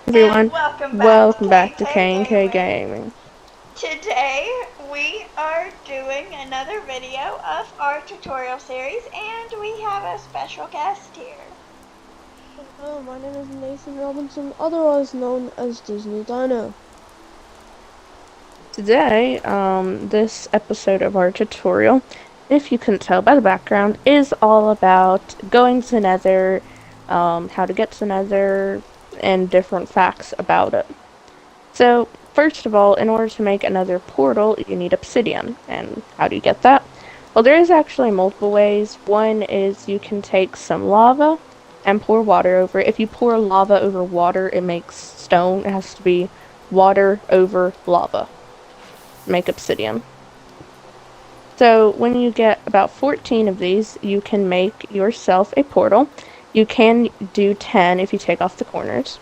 And Everyone, welcome back to welcome K back to K K&K Gaming. Gaming. Today we are doing another video of our tutorial series and we have a special guest here. Hello, my name is Nathan Robinson, otherwise known as Disney Dino. Today, this episode of our tutorial, if you couldn't tell by the background, is all about going to Nether, how to get to Nether, and different facts about it. So, first of all, in order to make another portal, you need obsidian. And how do you get that? Well, there is actually multiple ways. One is you can take some lava and pour water over it. If you pour lava over water, it makes stone. It has to be water over lava to make obsidian. So when you get about 14 of these, you can make yourself a portal. You can do 10 if you take off the corners.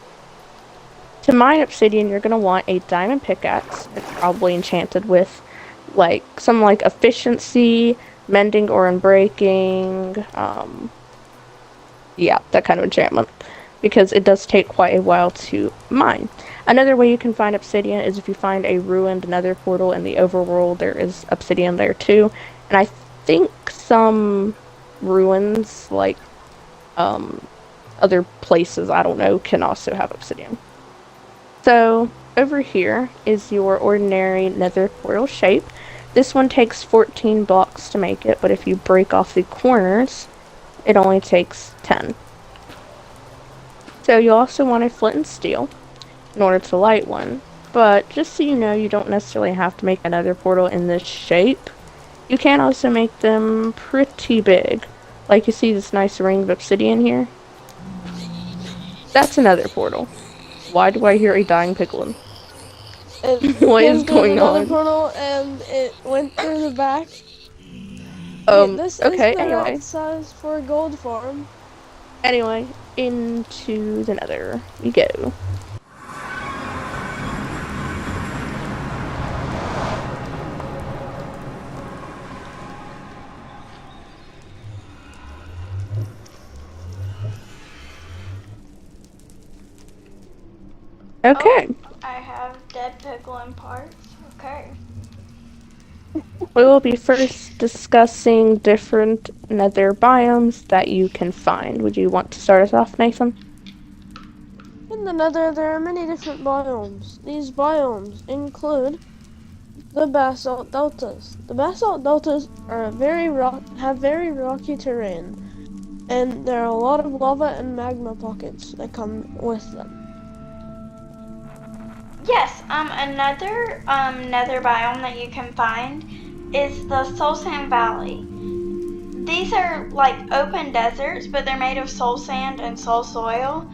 To mine obsidian, you're going to want a diamond pickaxe. It's probably enchanted with some efficiency, mending or unbreaking, yeah, that kind of enchantment, because it does take quite a while to mine. Another way you can find obsidian is if you find a ruined nether portal in the overworld, there is obsidian there too. And I think some ruins, other places, I don't know, can also have obsidian. So over here is your ordinary nether portal shape. This one takes 14 blocks to make it, but if you break off the corners, it only takes 10. So you also want a flint and steel in order to light one. But just so you know, you don't necessarily have to make another portal in this shape. You can also make them pretty big. Like you see this nice ring of obsidian here? That's another portal. Why do I hear a dying piglin? It What is came through the going nether on? portal and it went through the back. This is Okay, the right anyway. size for a gold farm. Anyway, into the nether we go. Okay. Oh, I have dead piglin parts. Okay. We will be first discussing different nether biomes that you can find. Would you want to start us off, Nathan? In the nether, there are many different biomes. These biomes include the basalt deltas. The basalt deltas are have very rocky terrain, and there are a lot of lava and magma pockets that come with them. Yes, another nether biome that you can find is the Soul Sand Valley. These are like open deserts, but they're made of soul sand and soul soil.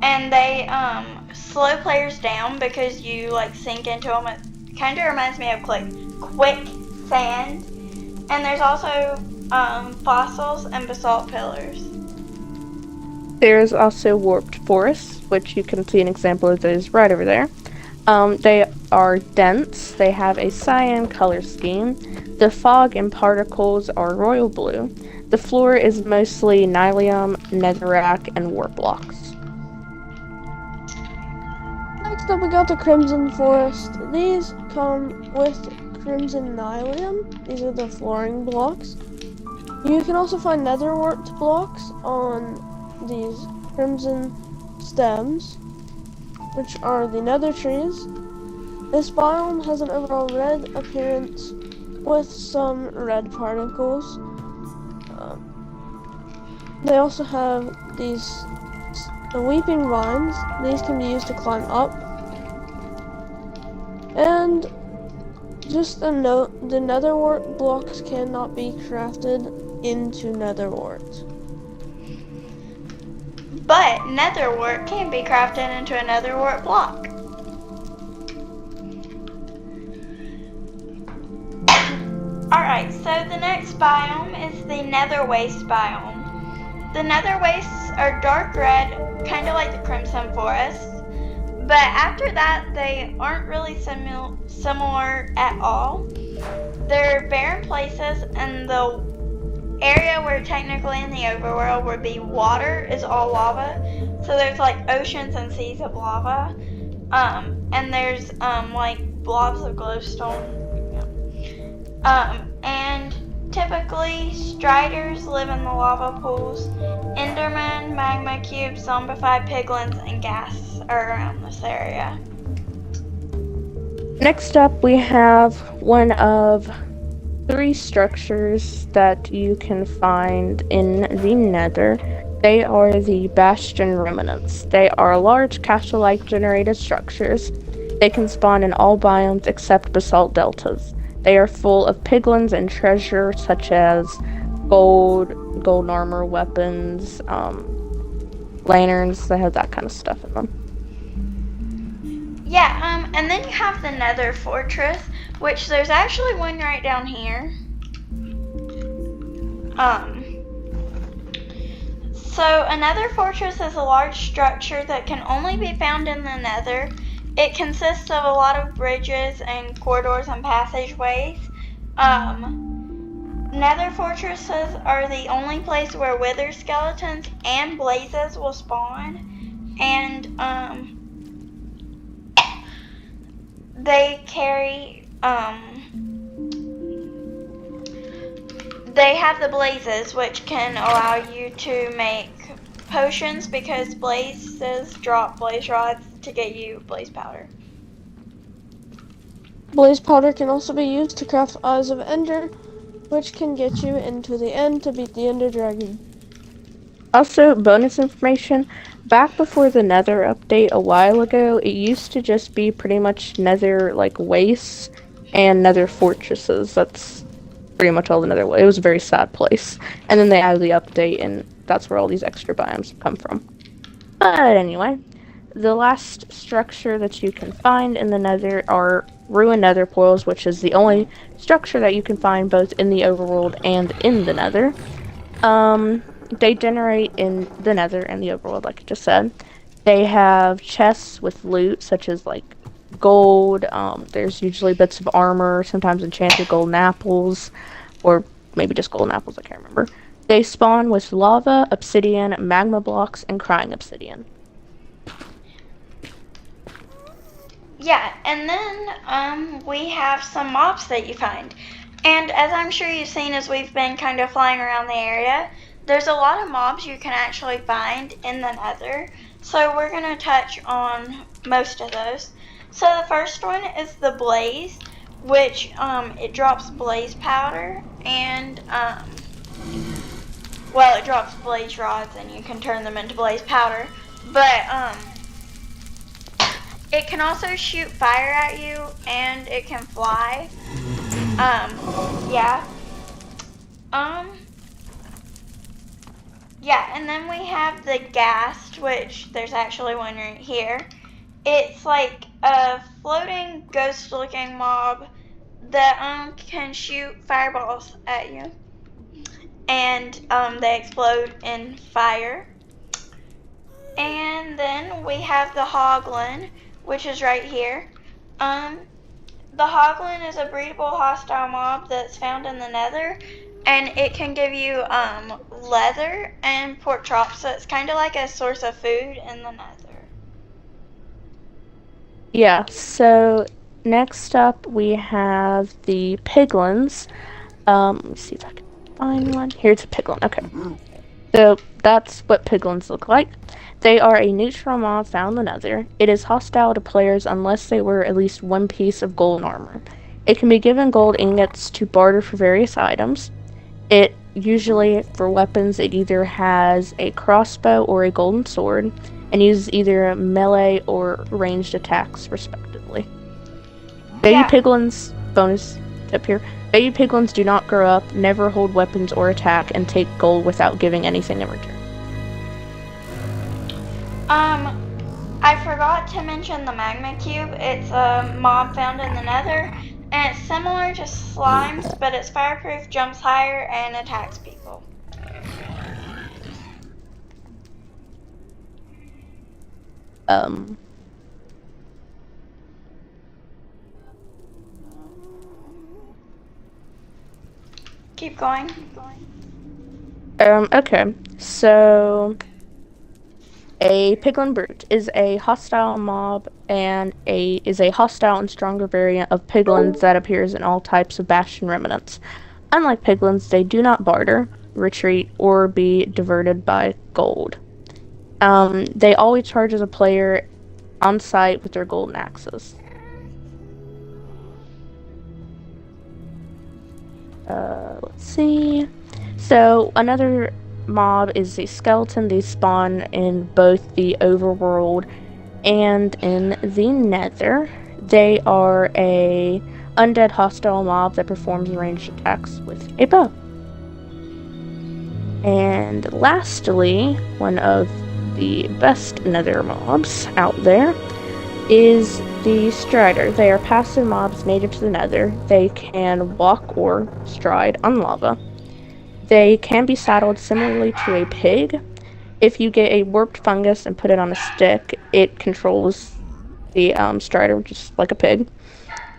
And they slow players down because you like sink into them. It kind of reminds me of quicksand. And there's also fossils and basalt pillars. There's also warped forests, which you can see an example of those right over there. They are dense. They have a cyan color scheme. The fog and particles are royal blue. The floor is mostly nylium, netherrack, and warp blocks. Next up, we got the Crimson Forest. These come with Crimson Nylium. These are the flooring blocks. You can also find nether warped blocks on these Crimson Stems, which are the nether trees. This biome has an overall red appearance with some red particles. They also have the weeping vines. These can be used to climb up. And just a note, the nether wart blocks cannot be crafted into nether wart. But nether wart can be crafted into a nether wart block. Alright, so the next biome is the nether waste biome. The nether wastes are dark red, kind of like the crimson forest. But after that, they aren't really similar at all. They're barren places, and the area where technically in the overworld would be water is all lava. So there's like oceans and seas of lava. And there's like blobs of glowstone. And typically striders live in the lava pools. Endermen, magma cubes, zombified piglins, and ghasts are around this area. Next up, we have one of 3 structures that you can find in the Nether. They are the Bastion Remnants. They are large castle-like generated structures. They can spawn in all biomes except basalt deltas. They are full of piglins and treasure such as gold, gold armor, weapons, lanterns. They have that kind of stuff in them. Yeah, and then you have the Nether Fortress, which there's actually one right down here. So a Nether Fortress is a large structure that can only be found in the Nether. It consists of a lot of bridges and corridors and passageways. Nether fortresses are the only place where wither skeletons and blazes will spawn, and they carry they have the blazes, which can allow you to make potions because blazes drop blaze rods to get you blaze powder. Blaze powder can also be used to craft Eyes of Ender, which can get you into the end to beat the Ender Dragon. Also, bonus information, back before the Nether update a while ago, it used to just be pretty much Nether, like, wastes and Nether fortresses. That's pretty much all the Nether was. It was a very sad place. And then they added the update, and that's where all these extra biomes have come from. But anyway, the last structure that you can find in the Nether are ruined Nether portals, which is the only structure that you can find both in the overworld and in the Nether. They generate in the Nether and the overworld, like I just said. They have chests with loot, such as like gold. There's usually bits of armor, sometimes enchanted golden apples, or maybe just golden apples. I can't remember. They spawn with lava, obsidian, magma blocks, and crying obsidian. Yeah, and then we have some mobs that you find. And as I'm sure you've seen as we've been kind of flying around the area, there's a lot of mobs you can actually find in the Nether. So we're going to touch on most of those. So the first one is the Blaze, which it drops blaze powder and well, it drops blaze rods and you can turn them into blaze powder. But it can also shoot fire at you and it can fly. Yeah. Yeah, and then we have the Ghast, which there's actually one right here. It's like a floating ghost-looking mob that can shoot fireballs at you, and they explode in fire. And then we have the Hoglin, which is right here. The Hoglin is a breedable hostile mob that's found in the Nether, and it can give you leather and pork chops, so it's kind of like a source of food in the Nether. Yeah, so next up we have the piglins. Let me see if I can find one. Here's a piglin. Okay. So that's what piglins look like. They are a neutral mob found in the Nether. It is hostile to players unless they wear at least one piece of gold armor. It can be given gold ingots to barter for various items. It usually, for weapons, it either has a crossbow or a golden sword, and uses either melee or ranged attacks, respectively. Baby piglins, bonus tip here, baby piglins do not grow up, never hold weapons or attack, and take gold without giving anything in return. I forgot to mention the magma cube. It's a mob found in the Nether, and it's similar to slimes, but it's fireproof, jumps higher, and attacks people. Keep going. Okay. So a piglin brute is a hostile mob and is a hostile and stronger variant of piglins that appears in all types of bastion remnants. Unlike piglins, they do not barter, retreat, or be diverted by gold. They always charge as a player on site with their golden axes. Let's see. So another mob is the skeleton. They spawn in both the overworld and in the Nether. They are a undead hostile mob that performs ranged attacks with a bow. And lastly, one of the best Nether mobs out there is the Strider. They are passive mobs native to the Nether. They can walk or stride on lava. They can be saddled similarly to a pig. If you get a warped fungus and put it on a stick, it controls the Strider just like a pig.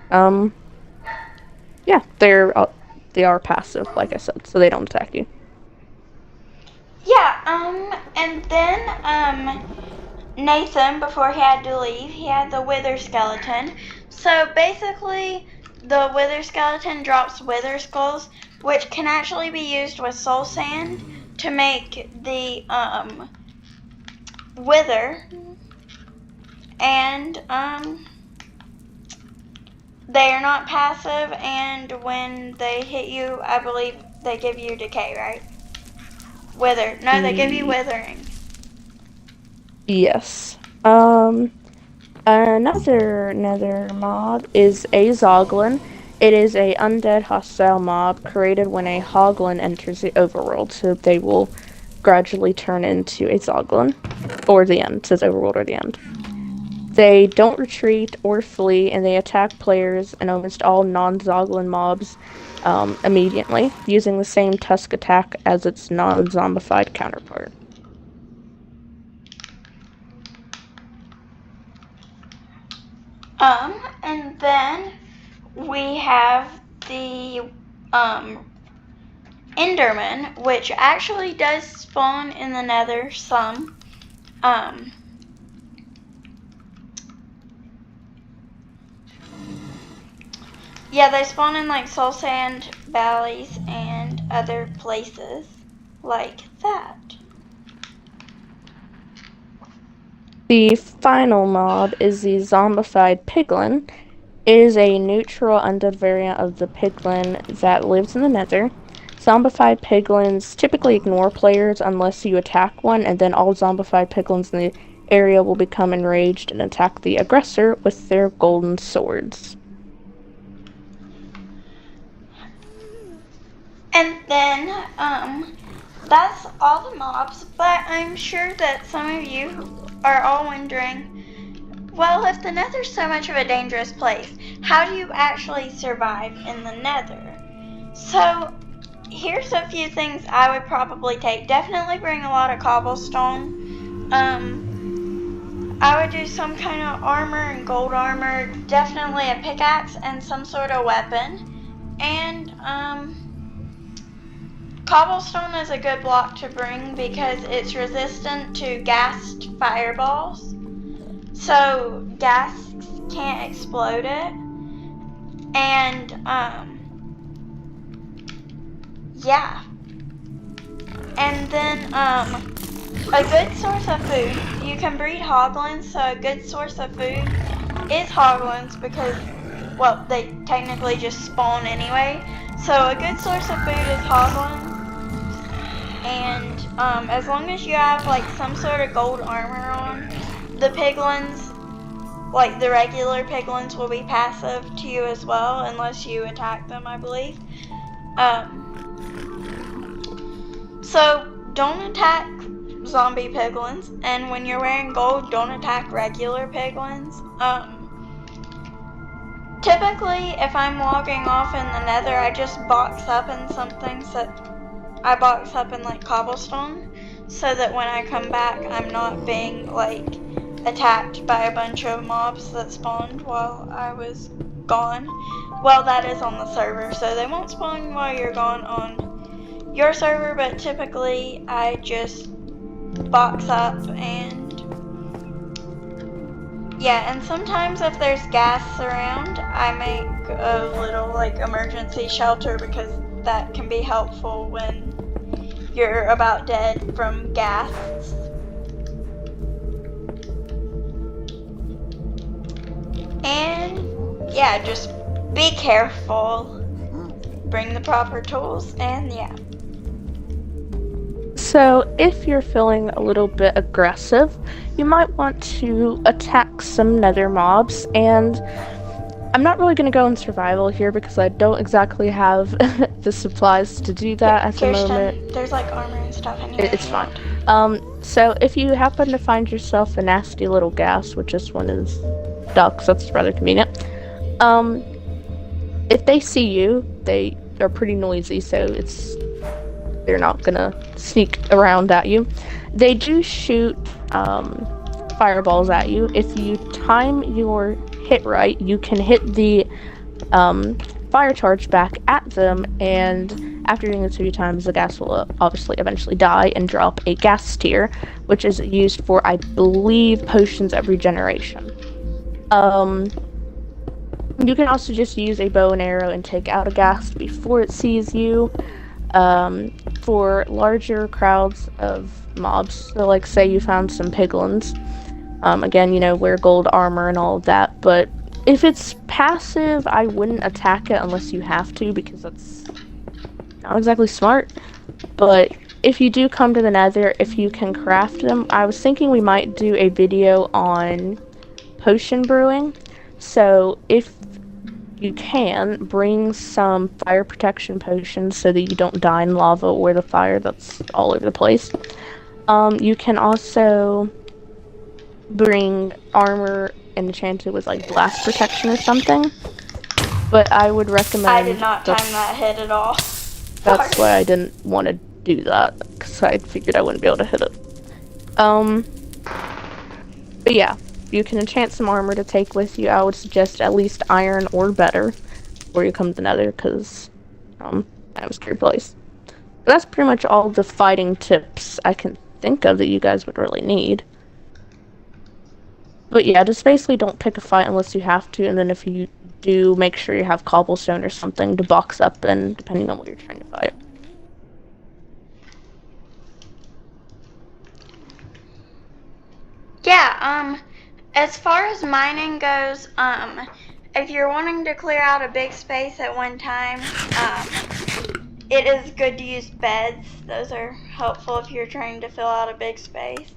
Yeah, they are passive, like I said, so they don't attack you. Yeah, and then, Nathan, before he had to leave, he had the wither skeleton. So basically, the wither skeleton drops wither skulls, which can actually be used with soul sand to make the wither. And they are not passive, and when they hit you, I believe they give you decay, right? Wither. No, they give you withering. Yes. Another mob is a Zoglin. It is a undead hostile mob created when a Hoglin enters the overworld, so they will gradually turn into a Zoglin. Or the end, it says overworld or the end. They don't retreat or flee, and they attack players and almost all non-Zoglin mobs immediately, using the same tusk attack as its non-zombified counterpart. And then we have the Enderman, which actually does spawn in the Nether some. Yeah, they spawn in like soul sand valleys and other places like that. The final mob is the zombified piglin. It is a neutral undead variant of the piglin that lives in the Nether. Zombified piglins typically ignore players unless you attack one, and then all zombified piglins in the area will become enraged and attack the aggressor with their golden swords. And then, that's all the mobs, but I'm sure that some of you are all wondering, well, if the Nether's so much of a dangerous place, how do you actually survive in the Nether? So, here's a few things I would probably take. Definitely bring a lot of cobblestone. I would do some kind of armor and gold armor, definitely a pickaxe and some sort of weapon. And, cobblestone is a good block to bring because it's resistant to gassed fireballs. So gas can't explode it. And, yeah. And then, a good source of food. You can breed hoglins, so a good source of food is hoglins because, well, they technically just spawn anyway. So a good source of food is hoglins. And as long as you have like some sort of gold armor on, the piglins, like the regular piglins, will be passive to you as well unless you attack them, I believe. So don't attack zombie piglins, and when you're wearing gold, don't attack regular piglins. Typically, if I'm logging off in the Nether, I just box up in something, so I box up in like cobblestone, so that when I come back, I'm not being like attacked by a bunch of mobs that spawned while I was gone. Well, that is on the server, so they won't spawn while you're gone on your server, but typically I just box up and yeah, and sometimes if there's gas around, I make a little like emergency shelter because that can be helpful when you're about dead from gas. And yeah, just be careful. Bring the proper tools and yeah. So, if you're feeling a little bit aggressive, you might want to attack some nether mobs, and I'm not really going to go in survival here because I don't exactly have the supplies to do that at the moment. There's like armor and stuff in here. It's fine. So if you happen to find yourself a nasty little ghast, which this one is ducks, that's rather convenient. If they see you, they are pretty noisy, so they're not gonna sneak around at you. They do shoot fireballs at you. If you time your hit right, you can hit the fire charge back at them, and after doing this a few times, the gas will obviously eventually die and drop a gas tier, which is used for, I believe, potions of regeneration. You can also just use a bow and arrow and take out a ghast before it sees you. For larger crowds of mobs, so like say you found some piglins, again, wear gold armor and all of that, but if it's passive, I wouldn't attack it unless you have to, because that's not exactly smart. But if you do come to the nether, if you can craft them, I was thinking we might do a video on potion brewing. So if you can, bring some fire protection potions so that you don't die in lava or the fire that's all over the place. You can also bring armor and enchant it with like blast protection or something. But I would recommend... I did not time that hit at all. That's why I didn't want to do that, because I figured I wouldn't be able to hit it. But yeah, you can enchant some armor to take with you. I would suggest at least iron or better before you come to the nether, because that was a scary place. But that's pretty much all the fighting tips I can think of that you guys would really need. But yeah, just basically don't pick a fight unless you have to, and then if you do, make sure you have cobblestone or something to box up in, depending on what you're trying to fight. Yeah, as far as mining goes, if you're wanting to clear out a big space at one time, it is good to use beds. Those are helpful if you're trying to fill out a big space.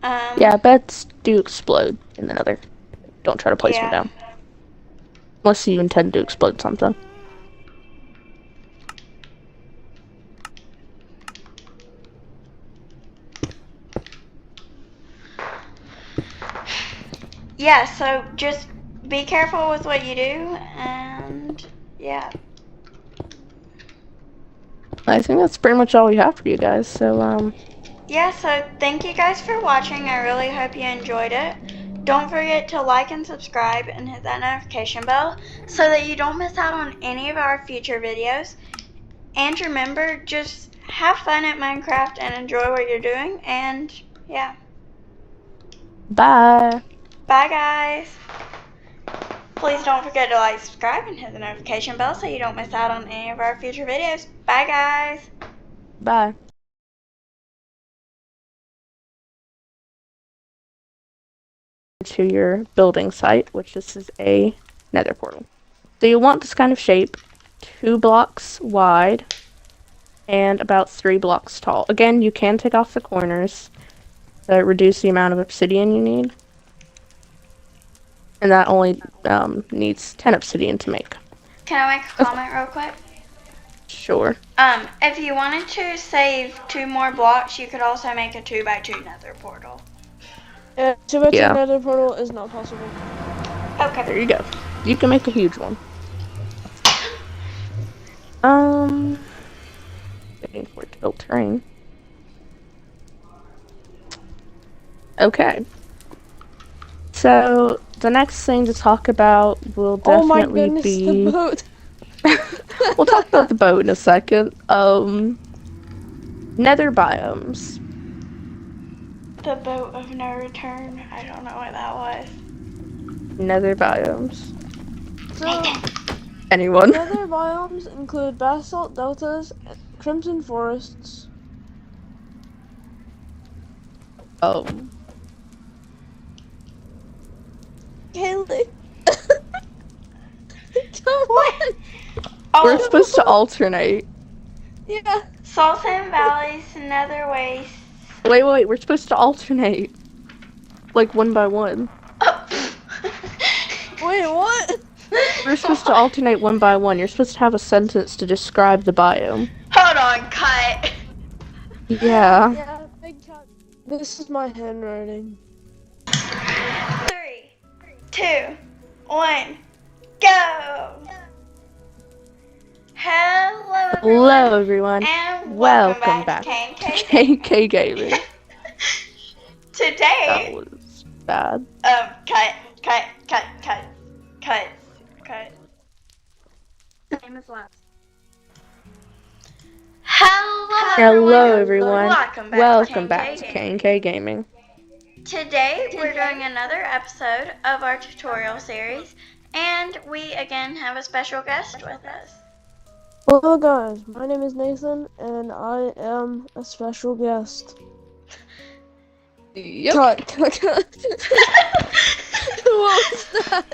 Yeah, beds do explode in the nether. Don't try to place them down. Unless you intend to explode something. Yeah, so just be careful with what you do, and yeah. I think that's pretty much all we have for you guys, so, Yeah, so thank you guys for watching. I really hope you enjoyed it. Don't forget to like and subscribe and hit that notification bell so that you don't miss out on any of our future videos. And remember, just have fun at Minecraft and enjoy what you're doing, and yeah. bye! Bye, guys. Please don't forget to like, subscribe, and hit the notification bell so you don't miss out on any of our future videos. Bye, guys. Bye. To your building site, which this is a nether portal. So you'll want this kind of shape, 2 blocks wide and about 3 blocks tall. Again, you can take off the corners to reduce the amount of obsidian you need. And that only needs 10 obsidian to make. Can I make a comment real quick? Sure. If you wanted to save 2 more blocks, you could also make a 2x2 nether portal. 2x2 nether portal is not possible. Okay. There you go. You can make a huge one. Waiting for it to build terrain. Okay. So, the next thing to talk about will definitely be... the boat! We'll talk about the boat in a second. Nether biomes. The boat of no return. I don't know what that was. Nether biomes. So, Anyone? nether biomes include basalt deltas, crimson forests. Oh. Kaylee. Come on. We're Oh, supposed to alternate. Yeah. Salt Sand Valleys, Nether Wastes. Wait, we're supposed to alternate. Like one by one. Wait, what? We're supposed to alternate one by one. You're supposed to have a sentence to describe the biome. Hold on, cut. Yeah. Yeah, big cut. This is my handwriting. 3, 2, 1, go! Hello everyone. And Welcome back to KK. KK Gaming. That Today, was bad. cut. Famous last. Hello everyone. Welcome back Welcome to back to KK. KK Gaming. Today we're doing another episode of our tutorial series, and we again have a special guest with us. Hello guys, my name is Nathan and I am a special guest. Yep. Cut. What was that?